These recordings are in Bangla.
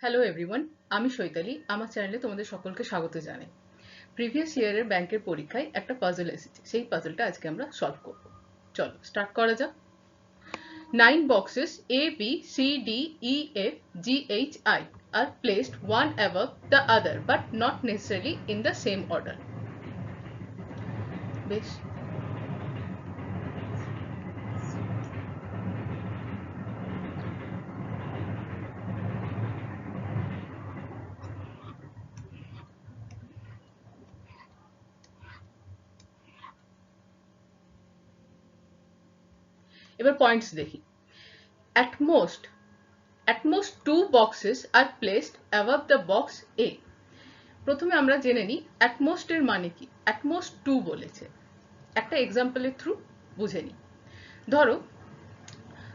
হ্যালো এভরিওয়ান, আমি চৈতালি। আমার চ্যানেলে তোমাদের সকলকে স্বাগত জানাই। প্রিভিয়াস ইয়ারের ব্যাংকের পরীক্ষায় একটা পাজল এসেছে, সেই পাজলটা আজকে আমরা সলভ করব। চলো স্টার্ট করা যাক। 9 boxes A, B, C, D, E, F, G, H, I are placed one above the other but not necessarily in the same order. বেশ, এবার পয়েন্টস দেখি। At most 2 boxes are placed above the box A. প্রথমে আমরা জেনে নিই অ্যাটমোস্ট এর মানে কি। অ্যাটমোস্ট 2 বলেছে, একটা এক্সাম্পলের থ্রু বুঝে নিই। ধরো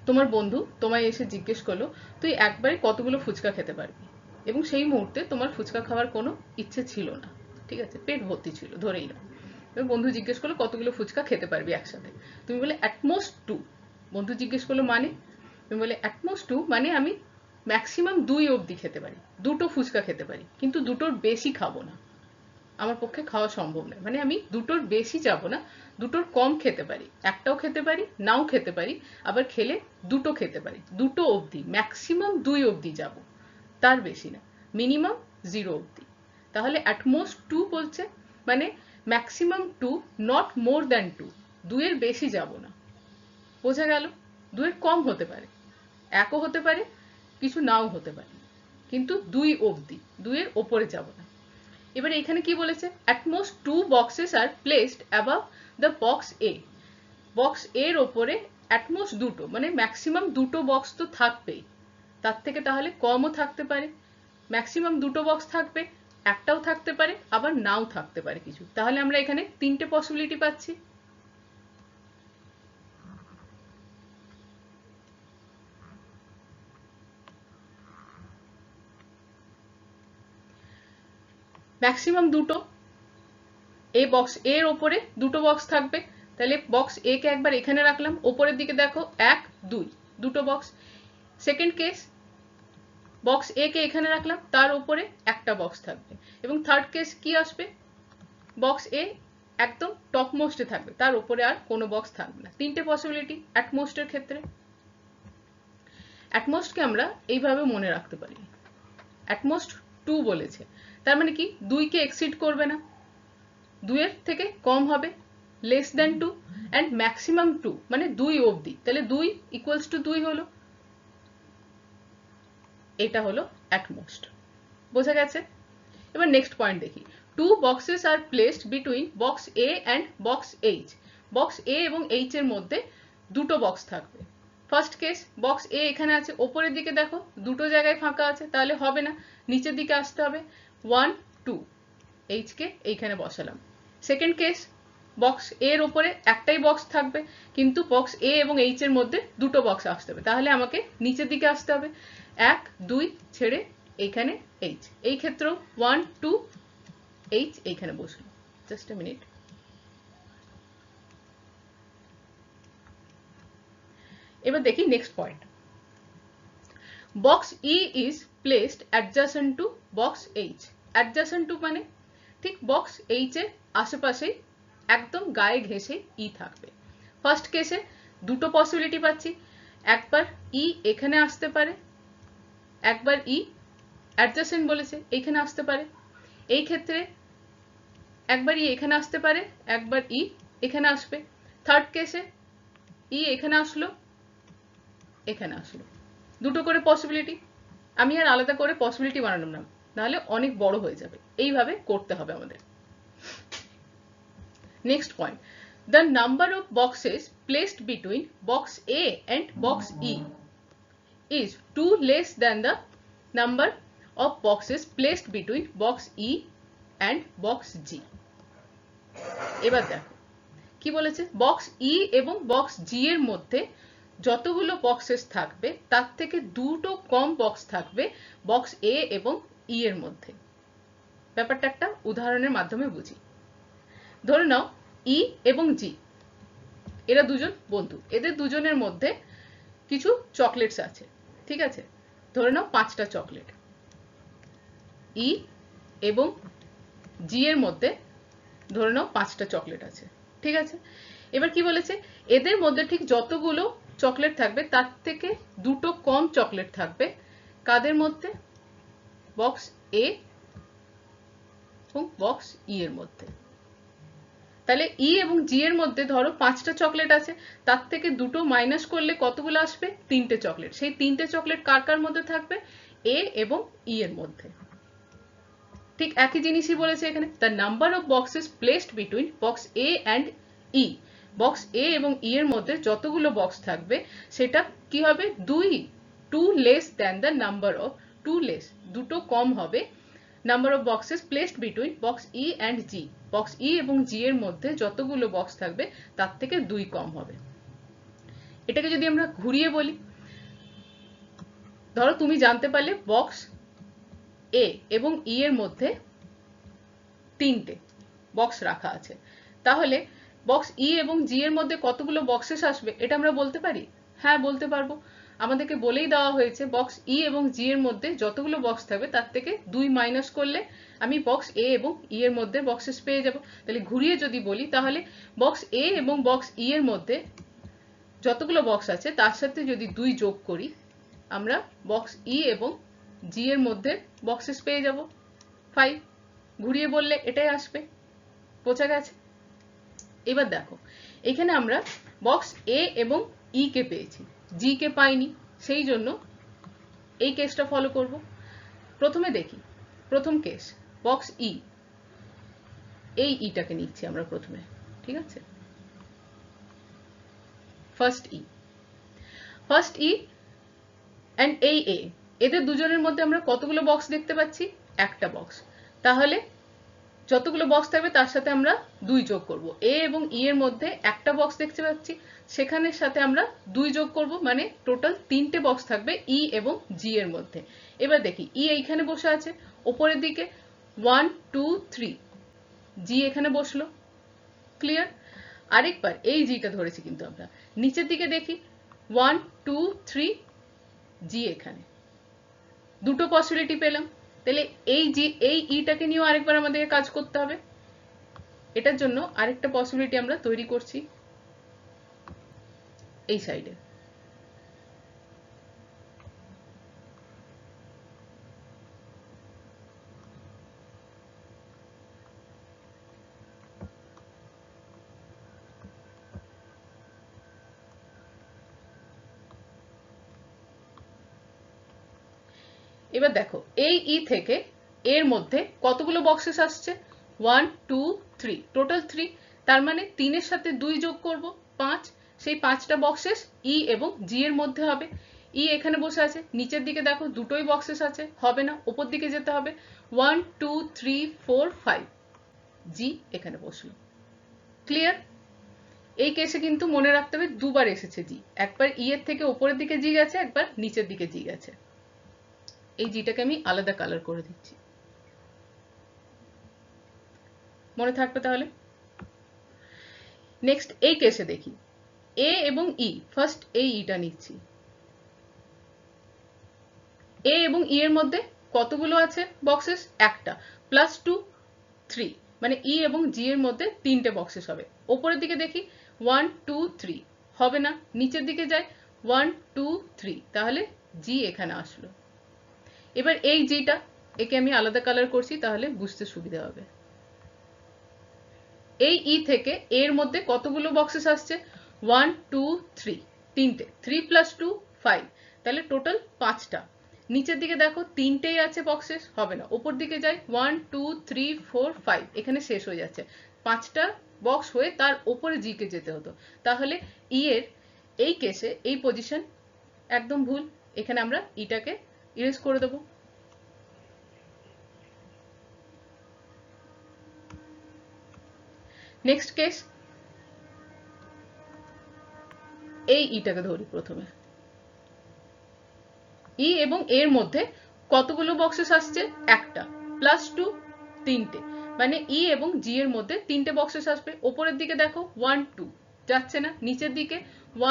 তোমার বন্ধু তোমায় এসে জিজ্ঞেস করলো তুই একবারে কতগুলো ফুচকা খেতে পারবি, এবং সেই মুহূর্তে তোমার ফুচকা খাওয়ার কোনো ইচ্ছে ছিল না, ঠিক আছে, পেট ভর্তি ছিল ধরেই নাও। এবার বন্ধু জিজ্ঞেস করলো কতগুলো ফুচকা খেতে পারবি একসাথে, তুমি বলে অ্যাটমোস্ট 2। বন্ধু জিজ্ঞেস করলো মানে, তুমি বলে অ্যাটমোস্ট 2 মানে আমি ম্যাক্সিমাম 2 অবধি খেতে পারি, 2টো ফুচকা খেতে পারি, কিন্তু 2টোর বেশি খাবো না, আমার পক্ষে খাওয়া সম্ভব নয়। মানে আমি 2টোর বেশি যাব না, 2টোর কম খেতে পারি, একটাও খেতে পারি, নাও খেতে পারি, আবার খেলে 2টো খেতে পারি, 2টো অবধি, ম্যাক্সিমাম 2 অবধি যাব, তার বেশি না, মিনিমাম 0 অবধি। তাহলে অ্যাটমোস্ট 2 বলছে মানে ম্যাক্সিমাম 2, নট মোর দ্যান 2, 2 এর বেশি যাব না। বোঝা গেল? 2 এর কম হতে পারে, 1ও হতে পারে, কিছু নাও হতে পারে, কিন্তু 2 অবধি, 2 এর ওপরে যাব না। এবারে এখানে কি বলেছে, at most 2 boxes are placed above the box A. Box এর ওপরে at most 2টো, মানে ম্যাক্সিমাম 2টো বক্স তো থাকবেই, তার থেকে তাহলে কমও থাকতে পারে। ম্যাক্সিমাম 2টো বক্স থাকবে, একটাও থাকতে পারে, আবার নাও থাকতে পারে কিছু। তাহলে আমরা এখানে 3টে পসিবিলিটি পাচ্ছি। ম্যাক্সিমাম 2টো, এই বক্স এর ওপরে 2টো বক্স থাকবে, তাহলে বক্স এ কে একবার এখানে রাখলাম, ওপরের দিকে দেখো 1, 2, 2টো বক্স। সেকেন্ড কেস, বক্স এ কে এখানে রাখলাম, তার উপরে একটা বক্স থাকবে। এবং থার্ড কেস কি আসবে, বক্স এ একদম টপ মোস্টে থাকবে, তার উপরে আর কোনো বক্স থাকবে না। 3টে পসিবিলিটি অ্যাটমোস্টের ক্ষেত্রে। অ্যাটমোস্টকে আমরা এইভাবে মনে রাখতে পারি, অ্যাটমোস্ট 2 বলেছে, তার মানে কি 2 কে এক্সিড করবে না, 2 এর থেকে কম হবে, লেস দ্যান 2, অ্যান্ড ম্যাক্সিমাম 2 মানে 2 অবধি, তাহলে 2 ইকুয়ালস টু 2 হলো, এটা হলো অ্যাটমোস্ট। বোঝা গেছে? এবার নেক্সট পয়েন্ট দেখি। 2 boxes are placed between box A and box H. Box A এবং এইচ এর মধ্যে 2টো বক্স থাকবে। ফার্স্ট কেস, বক্স এ এখানে আছে, ওপরের দিকে দেখো 2টো জায়গায় ফাঁকা আছে, তাহলে হবে না, নিচের দিকে আসতে হবে। 1, 2, এইচ কে এইখানে বসালাম। সেকেন্ড কেস, বক্স এর ওপরে একটাই বক্স থাকবে, কিন্তু বক্স এ এবং এইচ এর মধ্যে 2টো বক্স আসতে হবে, তাহলে আমাকে নিচের দিকে আসতে হবে। 1, 2 ছেড়ে এইখানে এইচ, এই ক্ষেত্রেও 1, 2, এইচ এইখানে বসলো। Just a minute. এবার দেখি next point. Box E is placed adjacent to box H. Adjacent to মানে ঠিক বক্স এইচ এর আশেপাশেই, একদম গায়ে ঘেঁষে ই থাকবে। ফার্স্ট কেসে 2টো পসিবিলিটি পাচ্ছি, একবার ই এখানে আসতে পারে, একবার ই অ্যাডজাসেন্ট বলেছে এইখানে আসতে পারে। এই ক্ষেত্রে একবার ই এখানে আসতে পারে, একবার ই এখানে আসবে। থার্ড কেসে ই এখানে আসলো, এখানে আসলো। 2টো করে পসিবিলিটি, আমি আর আলাদা করে পসিবিলিটি বানালাম না, নাহলে অনেক বড় হয়ে যাবে। এইভাবে করতে হবে আমাদের। Next point, the number of boxes placed between box A and box E is 2 less than the number of boxes placed between box E and box G. এবার দেখো কি বলেছে, বক্স ই এবং বক্স জি এর মধ্যে যতগুলো বক্সেস থাকবে তার থেকে 2টো কম বক্স থাকবে বক্স এ এবং ই এর মধ্যে। ব্যাপারটা একটা উদাহরণের মাধ্যমে বুঝি। ধরে নাও ই এবং জি, এরা দুজন বন্ধু, এদের দুজনের মধ্যে কিছু চকলেটস আছে, ঠিক আছে, ধরে নাও 5টা চকলেট। ই এবং জি এর মধ্যে ধরে নাও 5টা চকলেট আছে, ঠিক আছে। এবার কি বলেছে, এদের মধ্যে ঠিক যতগুলো চকলেট থাকবে তার থেকে দুটো কম চকলেট থাকবে কাদের মধ্যে, বক্স এ এবং বক্স ই এর মধ্যে। তাহলে ই এবং জি এর মধ্যে ধরো 5টা চকলেট আছে, তার থেকে দুটো মাইনাস করলে কতগুলো আসবে, 3টে চকলেট। সেই 3টে চকলেট কার কার মধ্যে থাকবে, এ এবং ই এর মধ্যে। ঠিক একই জিনিসই বলেছে এখানে, the number of boxes placed between box A and E. Box A এবং ই এর মধ্যে যতগুলো বক্স থাকবে সেটা কি হবে, 2 less than the number of, 2 less, দুটো কম হবে, number of boxes placed between box E and G. Box E এবং জি এর মধ্যে যতগুলো বক্স থাকবে তার থেকে 2 কম হবে। এটাকে যদি আমরা ঘুরিয়ে বলি, ধরো তুমি জানতে পারলে বক্স এ এবং ই এর মধ্যে 3টে বক্স রাখা আছে, তাহলে বক্স ই এবং জি এর মধ্যে কতগুলো বক্সেস আসবে এটা আমরা বলতে পারি। হ্যাঁ, বলতে পারবো। আমাদেরকে বলেই দেওয়া হয়েছে বক্স ই এবং জি এর মধ্যে যতগুলো বক্স থাকবে তার থেকে 2 মাইনাস করলে আমি বক্স এ এবং ই এর মধ্যে বক্সেস পেয়ে যাব। তাহলে ঘুরিয়ে যদি বলি, তাহলে বক্স এ এবং বক্স ই এর মধ্যে যতগুলো বক্স আছে তার সাথে যদি 2 যোগ করি, আমরা বক্স ই এবং জি এর মধ্যে বক্সেস পেয়ে যাব 5। ঘুরিয়ে বললে এটাই আসবে। বোঝা গেছে? এবার দেখো, এখানে আমরা বক্স এ এবং ই কে পেয়েছি, জি কে পাইনি, সেই জন্য এই কেসটা ফলো করব। প্রথমে দেখি, প্রথম কেস বক্স ই, এই ইটাকে নিচ্ছি আমরা প্রথমে, ঠিক আছে। ফার্স্ট ই অ্যান্ড এই এ, এদের দুজনের মধ্যে আমরা কতগুলো বক্স দেখতে পাচ্ছি, একটা বক্স। তাহলে যতগুলো বক্স থাকবে তার সাথে আমরা 2 যোগ করব। এ এবং ই এর মধ্যে একটা বক্স দেখতে পাচ্ছি, সেখানের সাথে আমরা 2 যোগ করব, মানে টোটাল 3টে বক্স থাকবে ই এবং জি এর মধ্যে। এবার দেখি, ই এইখানে বসে আছে উপরের দিকে, 1 2 3, জি এখানে বসলো, ক্লিয়ার। আরেকবার এই জিটা ধরেছি কিন্তু আমরা, নিচের দিকে দেখি 1 2 3, জি এখানে, দুটো পসিবিলিটি পেলাম। তাহলে এই ইটাকে নিয়েও আরেকবার আমাদেরকে কাজ করতে হবে। এটার জন্য আরেকটা পসিবিলিটি আমরা তৈরি করছি এই সাইডে। এবার দেখো, এই ই থেকে এর মধ্যে কতগুলো বক্সেস আসছে, 1 2 3, টোটাল 3। তার মানে 3 এর সাথে 2 যোগ করব, 5। সেই 5টা বক্সেস ই এবং জি এর মধ্যে হবে। ই এখানে বসে আছে, নিচের দিকে দেখো দুটোই বক্সেস আছে, হবে না, উপর দিকে যেতে হবে। 1 2 3 4 5, জি এখানে বসলো, ক্লিয়ার। এই কেসে কিন্তু মনে রাখতে হবে দুবার এসেছে জি, একবার ই এর থেকে উপরের দিকে জি গেছে, একবার নিচের দিকে জি গেছে। এই জিটাকে আমি আলাদা কালার করে দিচ্ছি, মনে থাকবে তাহলে। নেক্সট এই কেসে দেখি, এ এবং ই, ফার্স্ট এই ইটা নিচ্ছি। এ এবং ই এর মধ্যে কতগুলো আছে বক্সেস, একটা, প্লাস 2 3, মানে ই এবং জি এর মধ্যে 3টে বক্সেস হবে। উপরের দিকে দেখি 1 2 3, হবে না, নিচের দিকে যাই 1 2 3, তাহলে জি এখানে আসলো। এবার এই জিটা, একে আমি আলাদা কালার করছি তাহলে বুঝতে সুবিধা হবে। এই ই থেকে এর মধ্যে কতগুলো বক্সেস আসছে, 1 2 3, 3টে, 3 প্লাস 2 5, তাহলে টোটাল 5টা। নিচের দিকে দেখো 3টেই আছে বক্সেস, হবে না, উপর দিকে যাই 1 2 3 4 5, এখানে শেষ হয়ে যাচ্ছে। 5টা বক্স হয়ে তার উপরে জি কে যেতে হতো, তাহলে ই এর এই কেসে এই পজিশন একদম ভুল, এখানে আমরা ইটাকে ইরেজ করে দেবো। নেক্সট কেস, এই ইটাকে ধরি প্রথমে। ই এবং এর মধ্যে কতগুলো বক্সেস আসছে, একটা, প্লাস 2 3টে, মানে ই এবং জি এর মধ্যে 3টে বক্সেস আসবে। উপরের দিকে দেখো 1 2, যাচ্ছে না, নিচের দিকে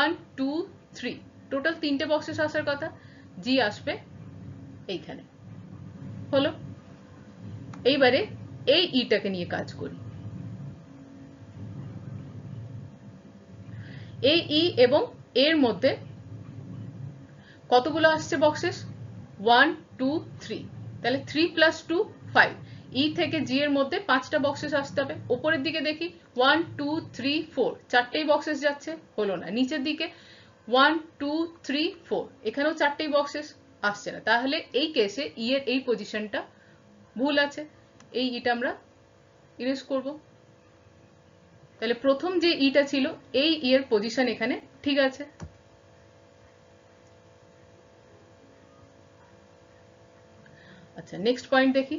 1 2 3, টোটাল 3টে বক্সেস আসার কথা, জি আসবে এইখানে, হলো। এইবারে এই ইটাকে নিয়ে কাজ করি। এই ই এবং এর মধ্যে কতগুলো আসছে বক্সেস? 1 2 3, তাহলে 3 + 2 5। ই থেকে জি এর মধ্যে 5টা বক্সেস আসতে হবে। উপরের দিকে দেখি 1 2 3 4, চারটেই বক্সেস যাচ্ছে, হলো না। নিচের দিকে 1 2 3 4, এখানেও চারটেই বক্সেস আসছে না। তাহলে এই কেসে ই এর এই পজিশনটা ভুল আছে, এই ইটা আমরা ইরেজ করব। তাহলে প্রথম যে ইটা ছিল এই ই এর পজিশন এখানে ঠিক আছে। আচ্ছা, নেক্সট পয়েন্ট দেখি।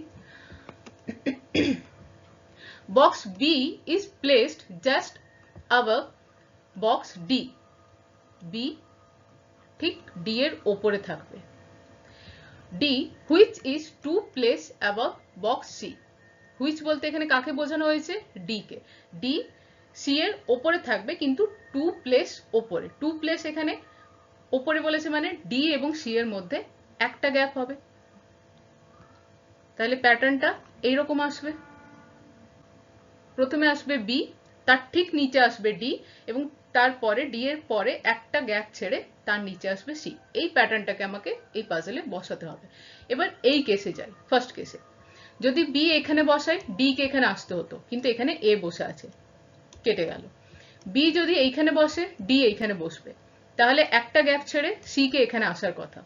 Box B is placed just above box D. B ঠিক D এর ওপরে থাকবে। D which is 2 place above box C. which বলতে এখানে কাকে বোঝানো হয়েছে? D কে। D C এর ওপরে থাকবে কিন্তু 2 প্লেস ওপরে। 2 প্লেস এখানে ওপরে বলেছে মানে D এবং C এর মধ্যে একটা গ্যাপ হবে। তাহলে প্যাটার্নটা এইরকম আসবে। প্রথমে আসবে বি, তার ঠিক নিচে আসবে ডি এবং তারপরে ডি এর পরে একটা গ্যাপ ছেড়ে তার নিচে আসবে সি। এই প্যাটার্নটাকে আমাকে এই পাজলে বসাতে হবে। এবার এই কেসে যাই, ফার্স্ট কেসে। যদি বি এখানে বসাই, ডি কে এখানে আসতে হতো, কিন্তু এখানে এ বসে আছে, কেটে গেল। বি যদি এইখানে বসে, ডি এইখানে বসবে, তাহলে একটা গ্যাপ ছেড়ে সি কে এখানে আসার কথা,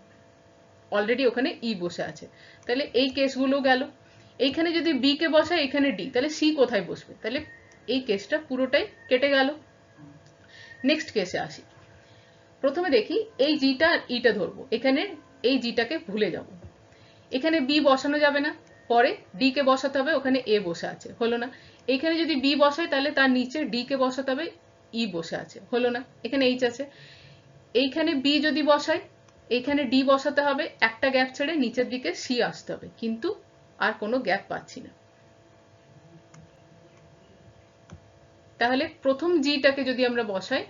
অলরেডি ওখানে ই বসে আছে। তাহলে এই কেসগুলো গেল। এইখানে যদি বি কে বসায়, এখানে ডি, তাহলে সি কোথায় বসবে? তাহলে এই কেসটা পুরোটাই কেটে গেল। নেক্সট কেসে আসি। প্রথমে দেখি এই জিটা আর ইটা ধরবো, এখানে এই জিটাকে ভুলে যাব। এখানে বি বসানো যাবে না, পরে ডি কে বসাতে হবে, ওখানে এ বসে আছে, হলো না। এখানে যদি বি বসাই তাহলে তার নিচে ডি কে বসাতে হবে, ই বসে আছে, হলো না। এখানে এইচ আছে। এইখানে বি যদি বসাই, এইখানে ডি বসাতে হবে, একটা গ্যাপ ছেড়ে নিচের দিকে সি আসতে হবে, কিন্তু আর কোনো গ্যাপ পাচ্ছি না। তাহলে প্রথম জিটাকে যদি আমরা বসাই,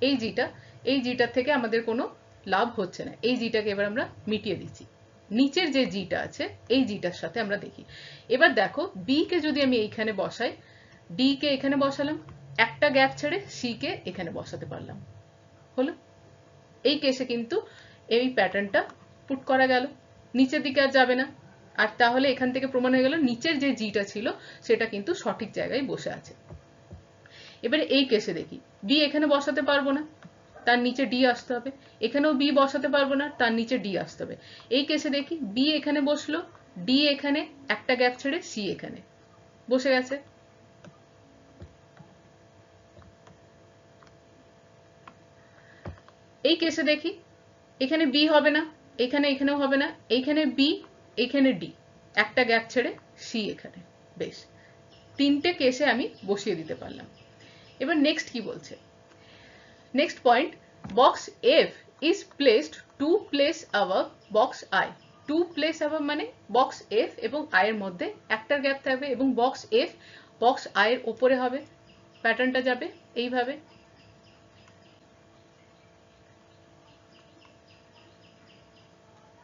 এই জিটার থেকে আমাদের কোনো লাভ হচ্ছে না। এই জিটাকে এবার আমরা মিটিয়ে দিচ্ছি। নিচের যে জিটা আছে এই জিটার সাথে আমরা দেখি। এবার দেখো বি কে যদি আমি এইখানে বসাই, ডি কে এখানে বসালাম, একটা গ্যাপ ছেড়ে সি কে এখানে বসাতে পারলাম, হলো। এই কেসে কিন্তু এই প্যাটার্নটা পুট করা গেল, নিচের দিকে আর যাবে না। আর তাহলে এখান থেকে প্রমাণ হয়ে গেল নিচের যে জিটা ছিল সেটা কিন্তু সঠিক জায়গায় বসে আছে। এবারে এই কেসে দেখি, বি এখানে বসাতে পারবো না, তার নিচে ডি আসতে হবে। এখানেও বি বসাতে পারবো না, তার নিচে ডি আসতে হবে। এই কেসে দেখি বি এখানে বসলো, ডি এখানে, একটা গ্যাপ ছেড়ে সি এখানে বসে গেছে। এই কেসে দেখি এখানে বি হবে না, এখানেও হবে না, এইখানে বি, এইখানে ডি, একটা গ্যাপ ছেড়ে সি এখানে। বেশ, তিনটে কেসে আমি বসিয়ে দিতে পারলাম। এবার নেক্সট কি বলছে? Next point, box F is placed 2 place above box I. 2 place above মানে বক্স এফ এবং আই এর মধ্যে একটা গ্যাপ থাকবে এবং বক্স এফ বক্স আই এর উপরে হবে। প্যাটার্নটা যাবে এইভাবে।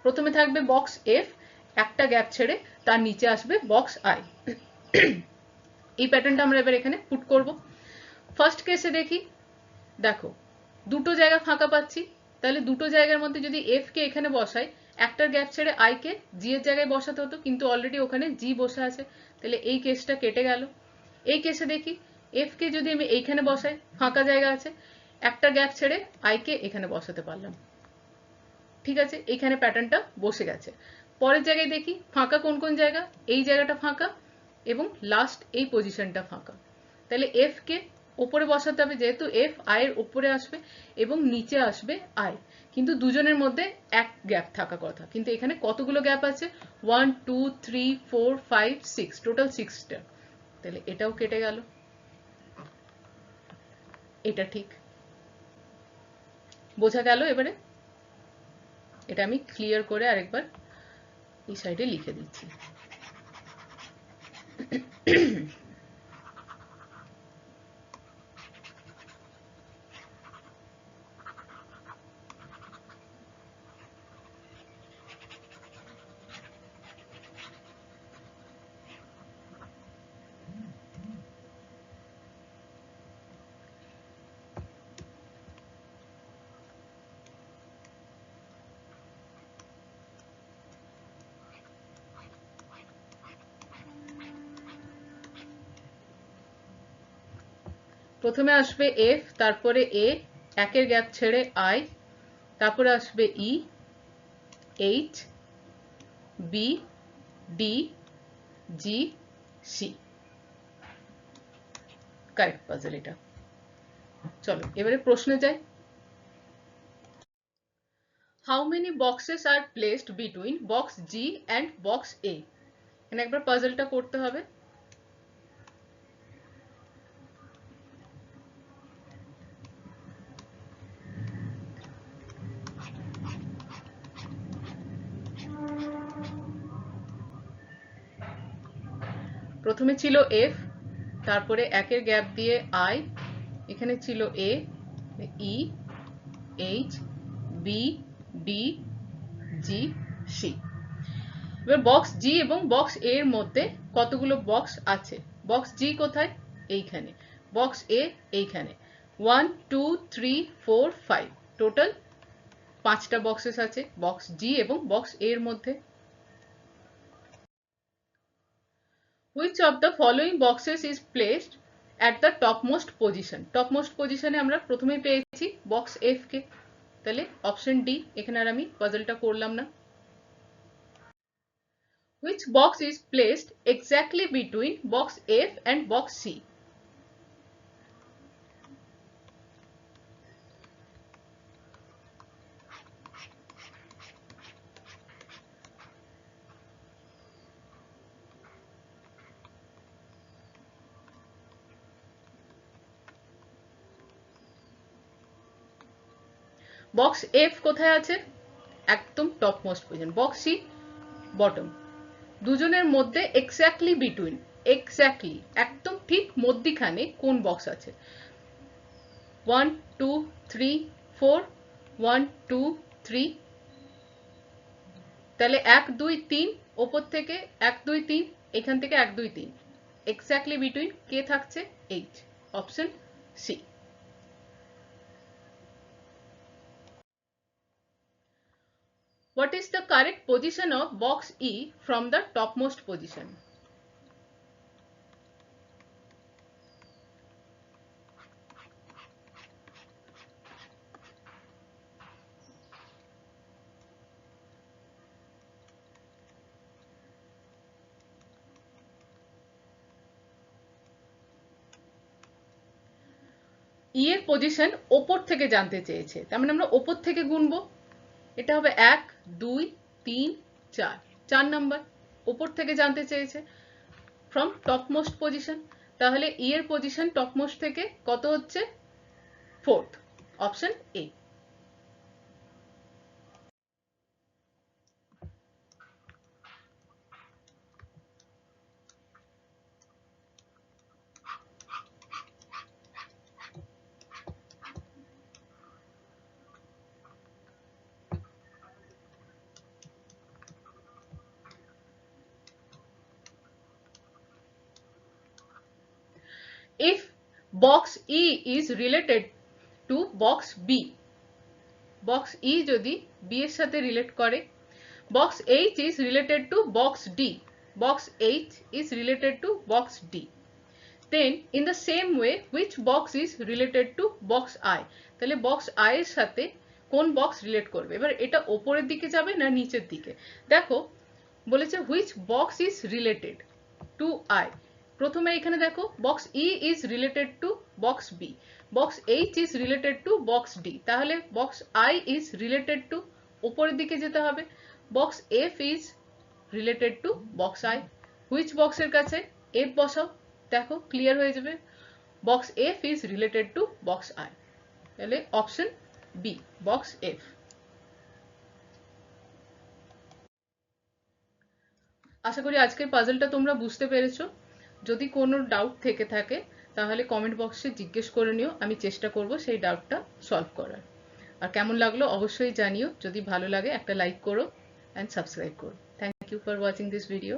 প্রথমে থাকবে বক্স এফ, একটা গ্যাপ ছেড়ে তার নিচে আসবে বক্স আই। এই প্যাটার্নটা আমরা এবার এখানে পুট করব। ফার্স্ট কেসে দেখি, দেখো দুটো জায়গা ফাঁকা পাচ্ছি, তাহলে দুটো জায়গার মধ্যে যদি এফ কে এখানে বসাই, একটার গ্যাপ ছেড়ে আই কে জি এর জায়গায় বসাতে হতো, কিন্তু অলরেডি ওখানে জি বসে আছে, তাহলে এই কেসটা কেটে গেল। এই কেসে দেখি এফ কে যদি আমি এইখানে বসাই, ফাঁকা জায়গা আছে, একটা গ্যাপ ছেড়ে আই কে এখানে বসাতে পারলাম, ঠিক আছে, এইখানে প্যাটার্নটা বসে গেছে। পরের জায়গায় দেখি ফাঁকা কোন কোন জায়গা, এই জায়গাটা ফাঁকা এবং লাস্ট এই পজিশনটা ফাঁকা। তাহলে এফ কে উপরে বসাতে হবে, যেহেতু এফ আই এর উপরে আসবে এবং নিচে আসবে আই, কিন্তু দুজনের মধ্যে এক গ্যাপ থাকা কথা, কিন্তু এখানে কতগুলো গ্যাপ আছে? 1 2 3 4 5 6, টোটাল 6টা। তাহলে এটাও কেটে গেল, এটা ঠিক বোঝা গেল। এবারে এটা আমি ক্লিয়ার করে আরেকবার এই সাইডে লিখে দিচ্ছি। প্রথমে আসবে এফ, তারপরে এ, একের গ্যাপ ছেড়ে আই, তারপরে আসবে ই, এইচ, বি, ডি, জি, সি। কারেক্ট পাজল এটা। চলো এবারে প্রশ্নে যাই। How many boxes are placed between box G and box A? এখানে একবার পাজলটা করতে হবে। প্রথমে ছিল এফ, তারপরে একের গ্যাপ দিয়ে আই, এখানে ছিল এ, ই, এইচ, বি, ডি, জি, সি। এবার বক্স জি এবং বক্স এ এর মধ্যে কতগুলো বক্স আছে? বক্স জি কোথায়? এইখানে। বক্স এ এইখানে। 1 2 3 4 5, টোটাল 5টা বক্সেস আছে বক্স জি এবং বক্স এ এর মধ্যে। Which of the following boxes is placed at the topmost position? topmost position এ আমরা প্রথমেই পেয়েছি বক্স এফ কে, তাহলে অপশন ডি। এখানে আর আমি পাজলটা করলাম না। Which box is placed exactly between box F and box C? Box F কোথায় আছে? একদম top most position. Box C bottom. দুজনের মধ্যে এক্স্যাক্টলি বিটুইন, এক্স্যাক্টলি একদম ঠিক মধ্যিখানে কোন বক্স আছে? 1 2 3 4, 1 2 3, তাহলে 1 2 3, ওপর থেকে 1 2 3, এখান থেকে 1 2 3, এক্স্যাক্টলি বিটুইন কে থাকছে? H, option C. What is the correct position of box E from the topmost position? ই এর পজিশন ওপর থেকে জানতে চেয়েছে, তার মানে আমরা ওপর থেকে গুনবো। এটা হবে 1 2 3 4, 4 নাম্বার। ওপর থেকে জানতে চেয়েছে ফ্রম টপমোস্ট পজিশন, তাহলে ই এর পজিশন টপমোস্ট থেকে কত হচ্ছে? 4th, option A. If box E is related to box B, box E যদি বি এর সাথে রিলেট করে, box H is related to box D, box H is related to box D, then in the same way which box is related to box I? তাহলে বক্স আই এর সাথে কোন বক্স রিলেট করবে? এবার এটা ওপরের দিকে যাবে না নিচের দিকে? দেখো বলেছে which box is related to I। প্রথমে এখানে দেখো box E is related to box B, box H is related to box D, তাহলে box I is related to, উপরের দিকে যেতে হবে। Box F is related to box I, which বক্সের কাছে এফ বসাও, দেখো ক্লিয়ার হয়ে যাবে। Box F is related to box I, তাহলে অপশন বি বক্স এফ। আশা করি আজকের পাজলটা তোমরা বুঝতে পেরেছো। যদি কোনো ডাউট থেকে থাকে তাহলে কমেন্ট বক্সে জিজ্ঞেস করে নিও, আমি চেষ্টা করব সেই ডাউটটা সলভ করার। আর কেমন লাগলো অবশ্যই জানিও, যদি ভালো লাগে একটা লাইক করো অ্যান্ড সাবস্ক্রাইব করো। Thank you for watching this video.